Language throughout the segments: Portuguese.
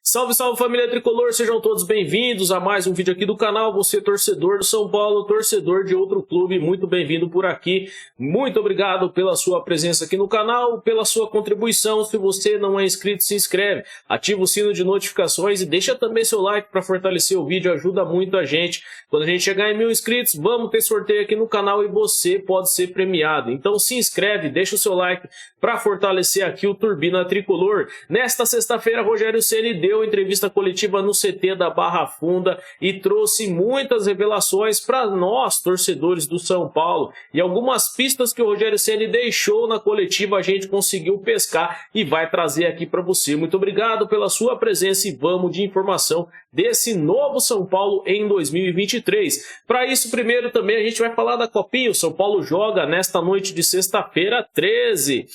Salve, salve família tricolor, sejam todos bem-vindos a mais um vídeo aqui do canal. Você torcedor do São Paulo, torcedor de outro clube, muito bem-vindo por aqui. Muito obrigado pela sua presença aqui no canal, pela sua contribuição. Se você não é inscrito, se inscreve, ativa o sino de notificações e deixa também seu like para fortalecer o vídeo, ajuda muito a gente. Quando a gente chegar em 1000 inscritos, vamos ter sorteio aqui no canal e você pode ser premiado. Então se inscreve, deixa o seu like para fortalecer aqui o Turbina Tricolor. Nesta sexta-feira, Rogério Ceni deu entrevista coletiva no CT da Barra Funda e trouxe muitas revelações para nós, torcedores do São Paulo. E algumas pistas que o Rogério Ceni deixou na coletiva a gente conseguiu pescar e vai trazer aqui para você. Muito obrigado pela sua presença e vamos de informação desse novo São Paulo em 2023. Para isso, primeiro também a gente vai falar da Copinha. O São Paulo joga nesta noite de sexta-feira 13.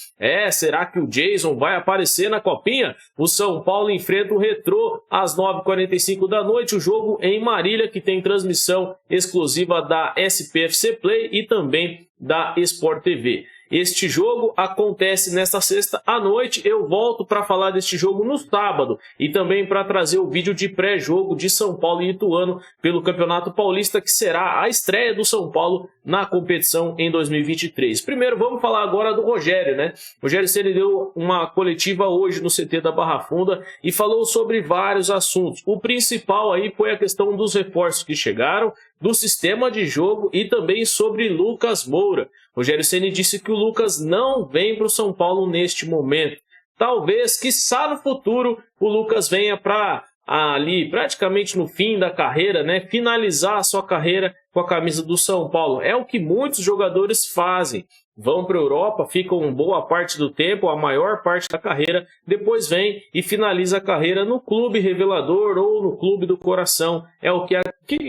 Será que o Jason vai aparecer na Copinha? O São Paulo enfrenta o Retrô às 9h45 da noite, o jogo em Marília, que tem transmissão exclusiva da SPFC Play e também da Sport TV. Este jogo acontece nesta sexta à noite. Eu volto para falar deste jogo no sábado e também para trazer o vídeo de pré-jogo de São Paulo e Ituano pelo Campeonato Paulista, que será a estreia do São Paulo na competição em 2023. Primeiro, vamos falar agora do Rogério, né? O Rogério Ceni deu uma coletiva hoje no CT da Barra Funda e falou sobre vários assuntos. O principal aí foi a questão dos reforços que chegaram, do sistema de jogo e também sobre Lucas Moura. Rogério Ceni disse que o Lucas não vem para o São Paulo neste momento. Talvez, quiçá no futuro, o Lucas venha para ali, praticamente no fim da carreira, né, finalizar a sua carreira com a camisa do São Paulo. É o que muitos jogadores fazem. Vão para a Europa, ficam boa parte do tempo, a maior parte da carreira, depois vem e finaliza a carreira no clube revelador ou no clube do coração. É o que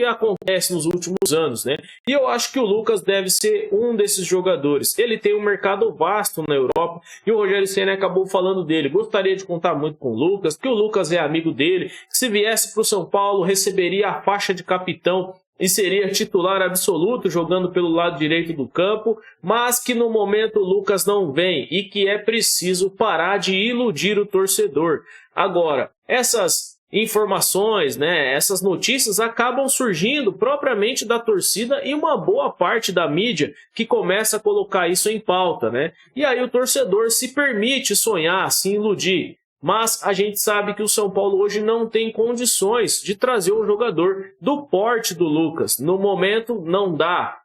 acontece nos últimos anos, né? E eu acho que o Lucas deve ser um desses jogadores. Ele tem um mercado vasto na Europa e o Rogério Ceni acabou falando dele. Gostaria de contar muito com o Lucas, que o Lucas é amigo dele, que se viesse para o São Paulo receberia a faixa de capitão e seria titular absoluto jogando pelo lado direito do campo, mas que no momento o Lucas não vem e que é preciso parar de iludir o torcedor. Agora, essas informações, né, essas notícias acabam surgindo propriamente da torcida e uma boa parte da mídia que começa a colocar isso em pauta, né? E aí o torcedor se permite sonhar, se iludir. Mas a gente sabe que o São Paulo hoje não tem condições de trazer um jogador do porte do Lucas. No momento, não dá.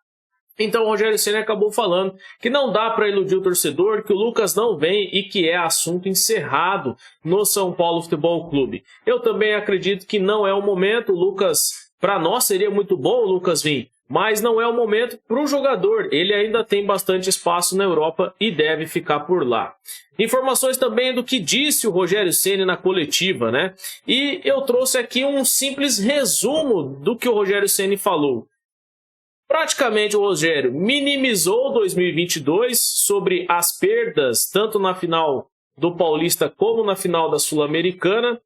Então o Rogério Ceni acabou falando que não dá para iludir o torcedor, que o Lucas não vem e que é assunto encerrado no São Paulo Futebol Clube. Eu também acredito que não é o momento. O Lucas, para nós seria muito bom o Lucas vir, mas não é o momento para o jogador. Ele ainda tem bastante espaço na Europa e deve ficar por lá. Informações também do que disse o Rogério Ceni na coletiva, né? E eu trouxe aqui um simples resumo do que o Rogério Ceni falou. Praticamente o Rogério minimizou 2022 sobre as perdas, tanto na final do Paulista como na final da Sul-Americana.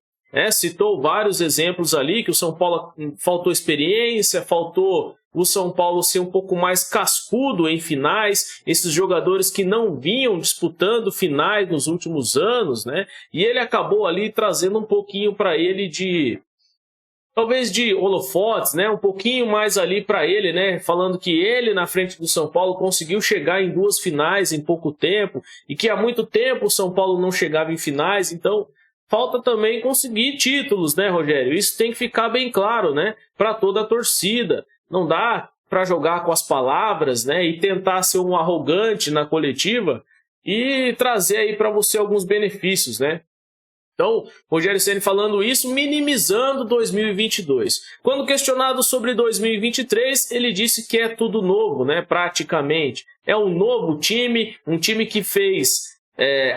Citou vários exemplos ali, que o São Paulo faltou experiência, faltou o São Paulo ser um pouco mais cascudo em finais, esses jogadores que não vinham disputando finais nos últimos anos, né? E ele acabou ali trazendo um pouquinho para ele talvez de holofotes, né? Um pouquinho mais ali para ele, né? Falando que ele, na frente do São Paulo, conseguiu chegar em 2 finais em pouco tempo e que há muito tempo o São Paulo não chegava em finais. Então, falta também conseguir títulos, né, Rogério? Isso tem que ficar bem claro, né? Para toda a torcida. Não dá para jogar com as palavras, né? E tentar ser um arrogante na coletiva e trazer aí para você alguns benefícios, né? Então, Rogério Ceni falando isso, minimizando 2022. Quando questionado sobre 2023, ele disse que é tudo novo, né? Praticamente. É um novo time, um time que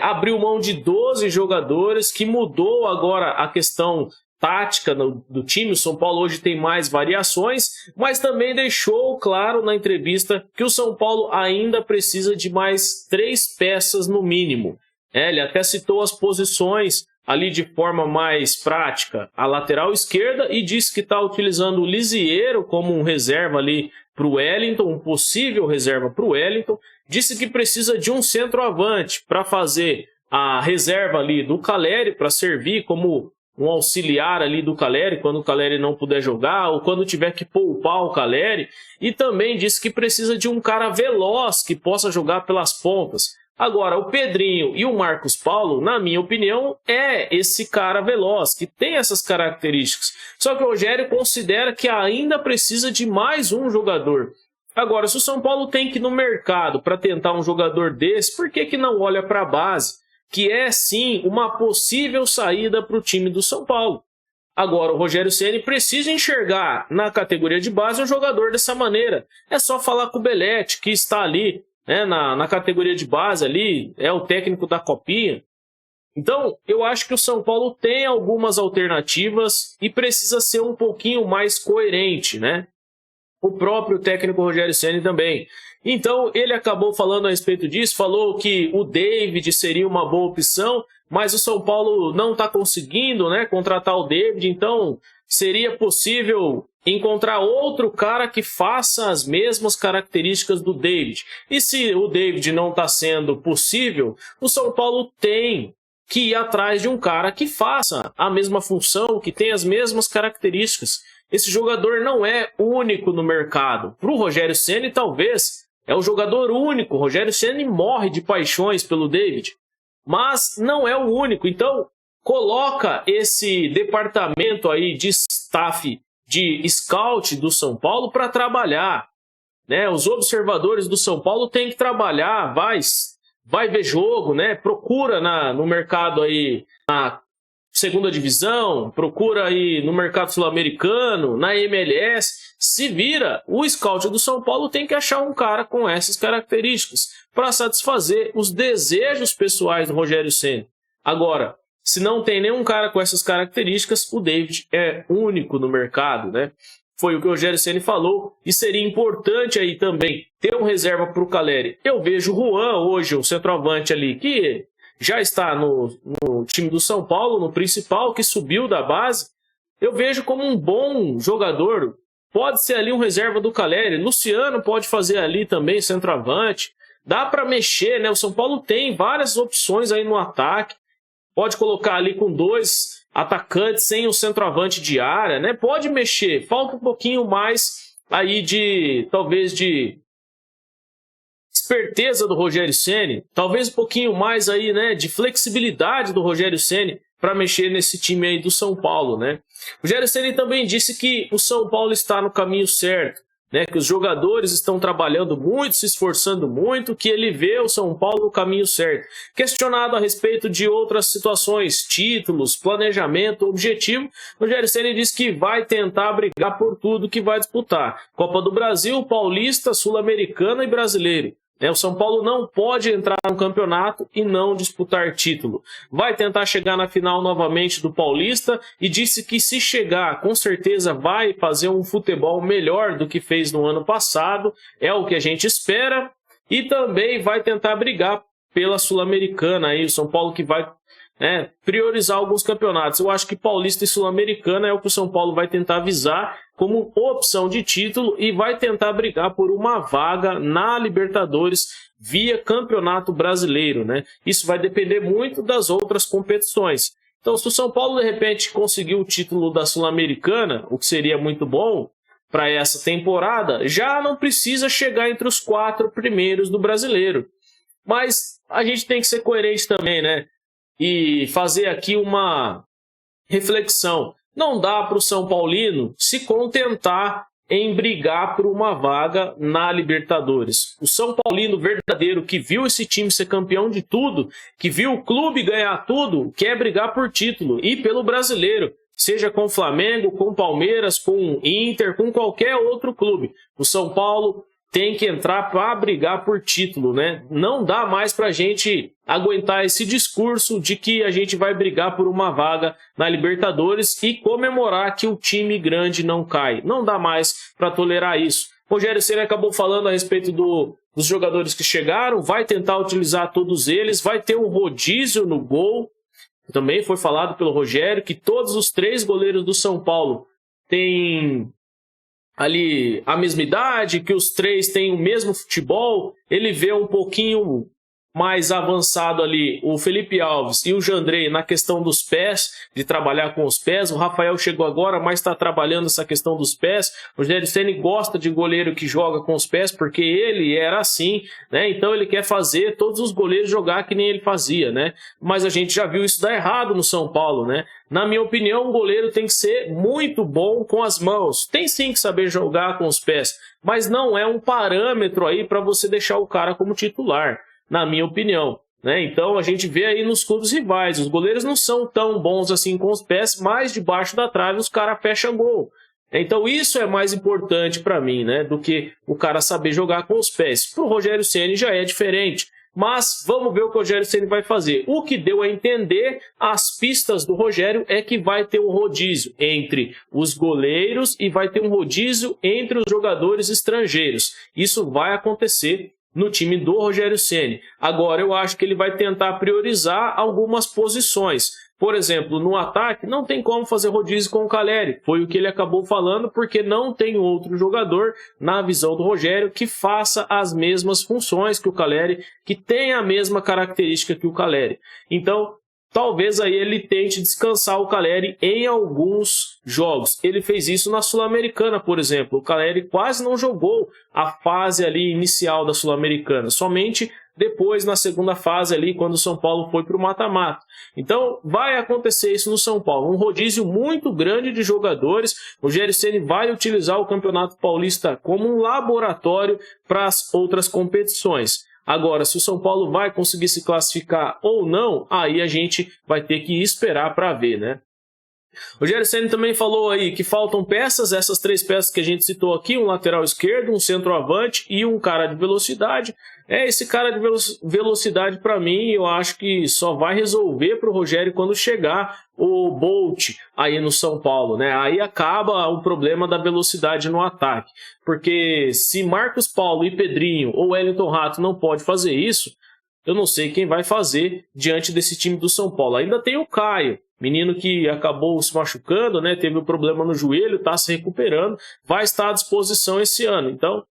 abriu mão de 12 jogadores, que mudou agora a questão tática do time. O São Paulo hoje tem mais variações, mas também deixou claro na entrevista que o São Paulo ainda precisa de mais 3 peças no mínimo. Ele até citou as posições ali de forma mais prática, a lateral esquerda, e disse que está utilizando o Lisieiro como um reserva ali para o Wellington, um possível reserva para o Wellington. Disse que precisa de um centroavante para fazer a reserva ali do Caleri, para servir como um auxiliar ali do Calleri, quando o Calleri não puder jogar, ou quando tiver que poupar o Calleri, e também disse que precisa de um cara veloz que possa jogar pelas pontas. Agora, o Pedrinho e o Marcos Paulo, na minha opinião, é esse cara veloz, que tem essas características. Só que o Rogério considera que ainda precisa de mais um jogador. Agora, se o São Paulo tem que ir no mercado para tentar um jogador desse, por que não olha para a base? Que é, sim, uma possível saída para o time do São Paulo. Agora, o Rogério Ceni precisa enxergar na categoria de base um jogador dessa maneira. É só falar com o Belletti, que está ali, né, na categoria de base ali, é o técnico da Copinha. Então, eu acho que o São Paulo tem algumas alternativas e precisa ser um pouquinho mais coerente, né? O próprio técnico Rogério Ceni também. Então, ele acabou falando a respeito disso, falou que o David seria uma boa opção, mas o São Paulo não está conseguindo, né, contratar o David, então seria possível encontrar outro cara que faça as mesmas características do David. E se o David não está sendo possível, o São Paulo tem que ir atrás de um cara que faça a mesma função, que tenha as mesmas características. Esse jogador não é único no mercado. Para o Rogério Ceni, talvez, é o jogador único. O Rogério Ceni morre de paixões pelo David, mas não é o único. Então, coloca esse departamento aí de staff, de scout do São Paulo para trabalhar, né? Os observadores do São Paulo têm que trabalhar, vai ver jogo, né? Procura no mercado aí, na segunda divisão, procura aí no mercado sul-americano, na MLS, se vira. O scout do São Paulo tem que achar um cara com essas características para satisfazer os desejos pessoais do Rogério Ceni. Agora, se não tem nenhum cara com essas características, o David é único no mercado, né? Foi o que o Rogério Ceni falou, e seria importante aí também ter um reserva para o Calleri. Eu vejo o Juan hoje, o centroavante ali, que já está no time do São Paulo, no principal, que subiu da base. Eu vejo como um bom jogador. Pode ser ali um reserva do Calleri. Luciano pode fazer ali também, centroavante. Dá para mexer, né? O São Paulo tem várias opções aí no ataque. Pode colocar ali com 2 atacantes sem o centroavante de área, né? Pode mexer. Falta um pouquinho mais aí talvez de esperteza do Rogério Ceni, talvez um pouquinho mais aí, né, de flexibilidade do Rogério Ceni para mexer nesse time aí do São Paulo, né? O Rogério Ceni também disse que o São Paulo está no caminho certo, né, que os jogadores estão trabalhando muito, se esforçando muito, que ele vê o São Paulo no caminho certo. Questionado a respeito de outras situações, títulos, planejamento, objetivo, o Rogério Ceni disse que vai tentar brigar por tudo que vai disputar. Copa do Brasil, Paulista, Sul-Americana e Brasileiro. O São Paulo não pode entrar no campeonato e não disputar título. Vai tentar chegar na final novamente do Paulista e disse que se chegar, com certeza vai fazer um futebol melhor do que fez no ano passado. É o que a gente espera. E também vai tentar brigar pela Sul-Americana. Aí o São Paulo que vai priorizar alguns campeonatos. Eu acho que Paulista e Sul-Americana é o que o São Paulo vai tentar visar como opção de título e vai tentar brigar por uma vaga na Libertadores via Campeonato Brasileiro, né? Isso vai depender muito das outras competições. Então, se o São Paulo de repente conseguir o título da Sul-Americana, o que seria muito bom para essa temporada, já não precisa chegar entre os 4 primeiros do Brasileiro. Mas a gente tem que ser coerente também, né? E fazer aqui uma reflexão. Não dá para o São Paulino se contentar em brigar por uma vaga na Libertadores. O São Paulino verdadeiro, que viu esse time ser campeão de tudo, que viu o clube ganhar tudo, quer brigar por título e pelo brasileiro. Seja com o Flamengo, com o Palmeiras, com o Inter, com qualquer outro clube. O São Paulo tem que entrar para brigar por título, né? Não dá mais para a gente aguentar esse discurso de que a gente vai brigar por uma vaga na Libertadores e comemorar que o time grande não cai. Não dá mais para tolerar isso. O Rogério Ceni acabou falando a respeito dos jogadores que chegaram, vai tentar utilizar todos eles, vai ter um rodízio no gol. Também foi falado pelo Rogério que todos os 3 goleiros do São Paulo têm ali a mesma idade, que os 3 têm o mesmo futebol. Ele vê um pouquinho mais avançado ali o Felipe Alves e o Jandrei na questão dos pés, de trabalhar com os pés. O Rafael chegou agora, mas está trabalhando essa questão dos pés. O Rogério Ceni gosta de goleiro que joga com os pés, porque ele era assim, né? Então ele quer fazer todos os goleiros jogar que nem ele fazia, né? Mas a gente já viu isso dar errado no São Paulo, né? Na minha opinião, um goleiro tem que ser muito bom com as mãos. Tem sim que saber jogar com os pés, mas não é um parâmetro aí para você deixar o cara como titular, na minha opinião, né? Então a gente vê aí nos clubes rivais, os goleiros não são tão bons assim com os pés, mas debaixo da trave os caras fecham gol. Então isso é mais importante para mim, né, do que o cara saber jogar com os pés. Para o Rogério Ceni já é diferente, mas vamos ver o que o Rogério Ceni vai fazer. O que deu a entender, as pistas do Rogério, é que vai ter um rodízio entre os goleiros e vai ter um rodízio entre os jogadores estrangeiros. Isso vai acontecer no time do Rogério Ceni. Agora, eu acho que ele vai tentar priorizar algumas posições. Por exemplo, no ataque, não tem como fazer rodízio com o Calleri. Foi o que ele acabou falando, porque não tem outro jogador, na visão do Rogério, que faça as mesmas funções que o Calleri, que tenha a mesma característica que o Calleri. Então, talvez aí ele tente descansar o Calleri em alguns jogos. Ele fez isso na Sul-Americana, por exemplo. O Calleri quase não jogou a fase ali inicial da Sul-Americana, somente depois na segunda fase ali, quando o São Paulo foi para o mata-mata. Então vai acontecer isso no São Paulo, um rodízio muito grande de jogadores. O Rogério Ceni vai utilizar o Campeonato Paulista como um laboratório para as outras competições. Agora, se o São Paulo vai conseguir se classificar ou não, aí a gente vai ter que esperar para ver, né? O Rogério Ceni também falou aí que faltam peças, essas 3 peças que a gente citou aqui, um lateral esquerdo, um centroavante e um cara de velocidade. Esse cara de velocidade, para mim, eu acho que só vai resolver para o Rogério quando chegar o Bolt aí no São Paulo, né? Aí acaba o problema da velocidade no ataque. Porque se Marcos Paulo e Pedrinho ou Wellington Rato não pode fazer isso, eu não sei quem vai fazer diante desse time do São Paulo. Ainda tem o Caio, menino que acabou se machucando, né? Teve um problema no joelho, está se recuperando, vai estar à disposição esse ano. Então,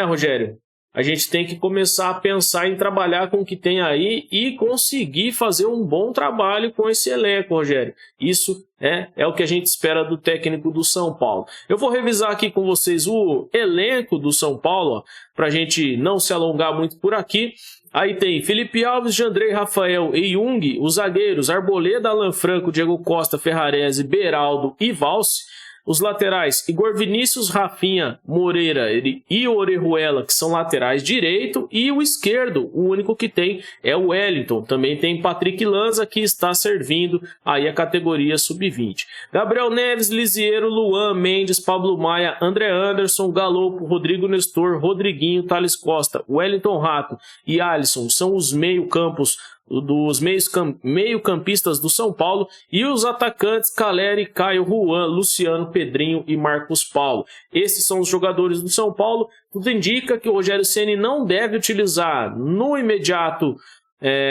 Rogério, a gente tem que começar a pensar em trabalhar com o que tem aí e conseguir fazer um bom trabalho com esse elenco, Rogério. Isso é o que a gente espera do técnico do São Paulo. Eu vou revisar aqui com vocês o elenco do São Paulo, para a gente não se alongar muito por aqui. Aí tem Felipe Alves, Jandrei, Rafael e Jung, os zagueiros Arboleda, Alan Franco, Diego Costa, Ferrarese, Beraldo e Valse. Os laterais, Igor Vinícius, Rafinha, Moreira e Orejuela, que são laterais direito. E o esquerdo, o único que tem é o Wellington. Também tem Patrick Lanza, que está servindo aí a categoria sub-20. Gabriel Neves, Lisiero, Luan, Mendes, Pablo Maia, André Anderson, Galopo, Rodrigo Nestor, Rodriguinho, Thales Costa, Wellington Rato e Alisson são os meio-campos dos meio-campistas do São Paulo, e os atacantes Calleri, Caio, Juan, Luciano, Pedrinho e Marcos Paulo. Esses são os jogadores do São Paulo. Tudo indica que o Rogério Ceni não deve utilizar no imediato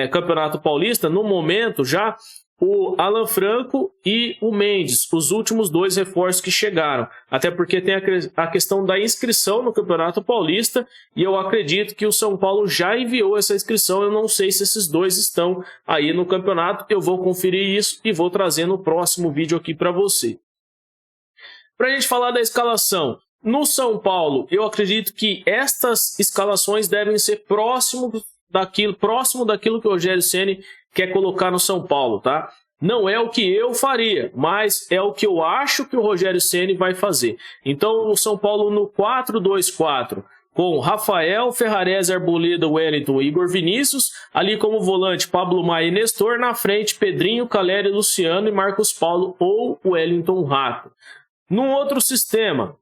Campeonato Paulista, no momento já, o Alan Franco e o Mendes, os últimos 2 reforços que chegaram. Até porque tem a questão da inscrição no Campeonato Paulista, e eu acredito que o São Paulo já enviou essa inscrição. Eu não sei se esses 2 estão aí no campeonato. Eu vou conferir isso e vou trazer no próximo vídeo aqui para você. Para a gente falar da escalação, no São Paulo, eu acredito que estas escalações devem ser próximo daquilo que o Rogério Ceni quer colocar no São Paulo, tá? Não é o que eu faria, mas é o que eu acho que o Rogério Ceni vai fazer. Então, o São Paulo no 4-2-4, com Rafael, Ferrarese, Arboleda, Wellington e Igor Vinícius, ali como volante Pablo Maia e Nestor, na frente Pedrinho, Calleri, Luciano e Marcos Paulo ou Wellington Rato. Num outro sistema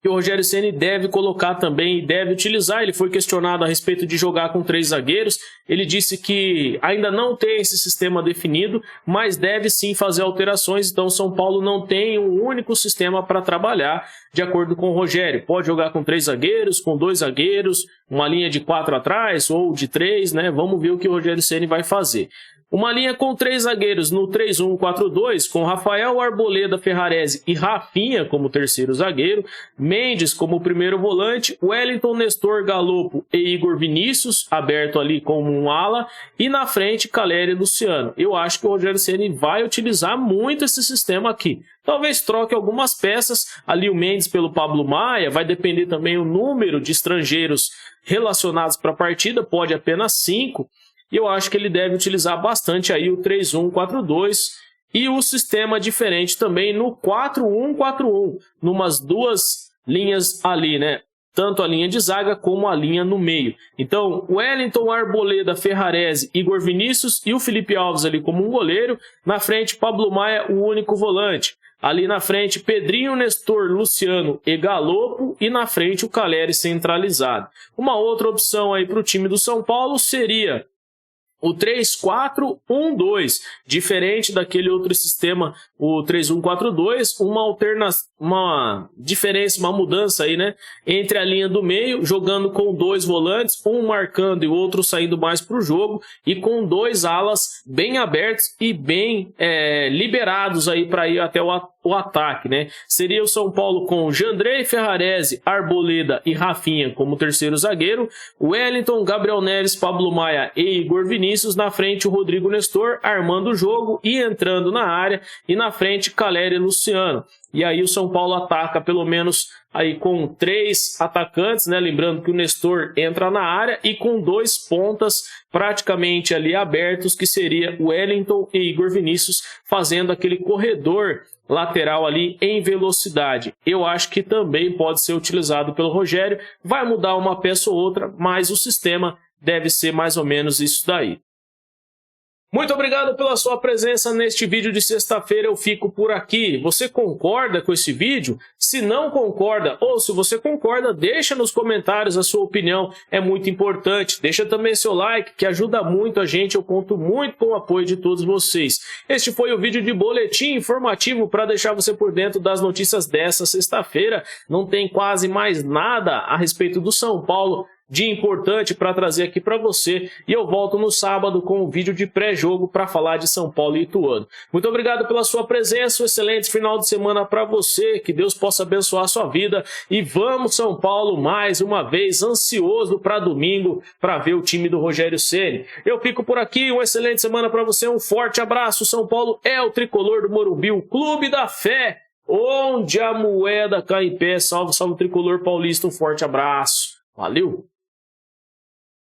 que o Rogério Ceni deve colocar também e deve utilizar, ele foi questionado a respeito de jogar com 3 zagueiros, ele disse que ainda não tem esse sistema definido, mas deve sim fazer alterações. Então o São Paulo não tem um único sistema para trabalhar de acordo com o Rogério. Pode jogar com 3 zagueiros, com 2 zagueiros, uma linha de 4 atrás ou de 3, né? Vamos ver o que o Rogério Ceni vai fazer. Uma linha com 3 zagueiros no 3-1-4-2, com Rafael Arboleda Ferrarese e Rafinha como terceiro zagueiro, Mendes como primeiro volante, Wellington, Nestor, Galopo e Igor Vinícius, aberto ali como um ala, e na frente Caleri e Luciano. Eu acho que o Rogério Ceni vai utilizar muito esse sistema aqui. Talvez troque algumas peças, ali o Mendes pelo Pablo Maia, vai depender também o número de estrangeiros relacionados para a partida, pode apenas 5. E eu acho que ele deve utilizar bastante aí o 3-1-4-2 e o sistema diferente também no 4-1-4-1, numas duas linhas ali, né? Tanto a linha de zaga como a linha no meio. Então, Wellington, Arboleda, Ferrarese, Igor Vinícius e o Felipe Alves ali como um goleiro. Na frente, Pablo Maia, o único volante. Ali na frente, Pedrinho, Nestor, Luciano e Galopo. E na frente, o Caleri centralizado. Uma outra opção aí para o time do São Paulo seria o 3-4-1-2, diferente daquele outro sistema, o 3-1-4-2, uma diferença, uma mudança aí, né, entre a linha do meio, jogando com 2 volantes, um marcando e o outro saindo mais para o jogo, e com 2 alas bem abertos e bem liberados aí para ir até o ataque, né? Seria o São Paulo com Jandrei, Ferrarese, Arboleda e Rafinha como terceiro zagueiro, Wellington, Gabriel Neves, Pablo Maia e Igor Vinícius, na frente o Rodrigo Nestor armando o jogo e entrando na área, e na frente Caleri e Luciano. E aí o São Paulo ataca pelo menos aí com 3 atacantes, né? Lembrando que o Nestor entra na área, e com 2 pontas praticamente ali abertos, que seria o Wellington e Igor Vinícius, fazendo aquele corredor lateral ali em velocidade. Eu acho que também pode ser utilizado pelo Rogério, vai mudar uma peça ou outra, mas o sistema deve ser mais ou menos isso daí. Muito obrigado pela sua presença neste vídeo de sexta-feira, eu fico por aqui. Você concorda com esse vídeo? Se não concorda, ou se você concorda, deixa nos comentários a sua opinião, é muito importante. Deixa também seu like, que ajuda muito a gente, eu conto muito com o apoio de todos vocês. Este foi o vídeo de boletim informativo para deixar você por dentro das notícias dessa sexta-feira. Não tem quase mais nada a respeito do São Paulo de importante para trazer aqui para você, e eu volto no sábado com um vídeo de pré-jogo para falar de São Paulo e Ituano. Muito obrigado pela sua presença, um excelente final de semana para você, que Deus possa abençoar a sua vida, e vamos São Paulo mais uma vez, ansioso para domingo, para ver o time do Rogério Ceni. Eu fico por aqui, uma excelente semana para você, um forte abraço. São Paulo é o tricolor do Morumbi, o clube da fé, onde a moeda cai em pé. Salve, salve tricolor paulista, um forte abraço. Valeu!